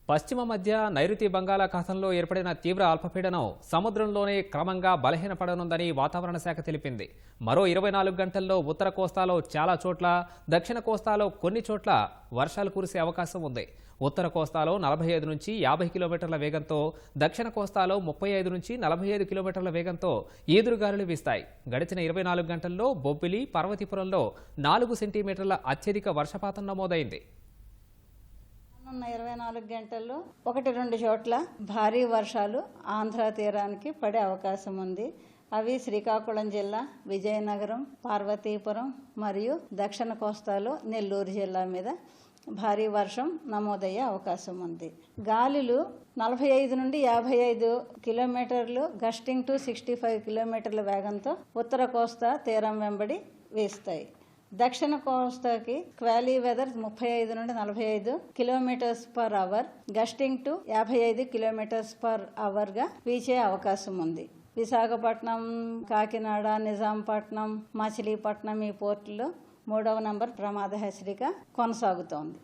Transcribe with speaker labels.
Speaker 1: పశ్చిమ మధ్య నైరుతి బంగాళాఖాతంలో ఏర్పడిన తీవ్ర అల్పపీడనం సముద్రంలోనే క్రమంగా బలహీనపడనుందని వాతావరణ శాఖ తెలిపింది. మరో 24 గంటల్లో ఉత్తర కోస్తాలో చాలా చోట్ల, దక్షిణ కోస్తాలో కొన్ని చోట్ల వర్షాలు కురిసే అవకాశం ఉంది. ఉత్తర కోస్తాలో 45 నుంచి 50 కిలోమీటర్ల వేగంతో, దక్షిణ కోస్తాలో 35 నుంచి 45 కిలోమీటర్ల వేగంతో ఈదురుగాలులు వీస్తాయి. గడిచిన 24 గంటల్లో బొబ్బిలి, పార్వతీపురంలో 4 సెంటీమీటర్ల అత్యధిక వర్షపాతం నమోదైంది.
Speaker 2: 24 గంటల్లో 1-2 చోట్ల భారీ వర్షాలు ఆంధ్ర తీరానికి పడే అవకాశం ఉంది. అవి శ్రీకాకుళం జిల్లా, విజయనగరం, పార్వతీపురం మరియు దక్షిణ కోస్తాలో నెల్లూరు జిల్లా మీద భారీ వర్షం నమోదయ్యే అవకాశం ఉంది. గాలులు 45 నుండి 55 కిలోమీటర్లు, గస్టింగ్ టు 65 కిలోమీటర్ల వేగంతో ఉత్తర కోస్తా తీరం వెంబడి వీస్తాయి. దక్షిణ కోస్తాకి క్వాలీ వెదర్ 35 నుండి 45 kilometres per hour, gusting to 55 kilometres per అవర్గా వీచే అవకాశం ఉంది. విశాఖపట్నం, కాకినాడ, నిజాంపట్నం, మచిలీపట్నం ఈ పోర్టులో 3వ నంబర్ ప్రమాద హెచ్చరిక కొనసాగుతోంది.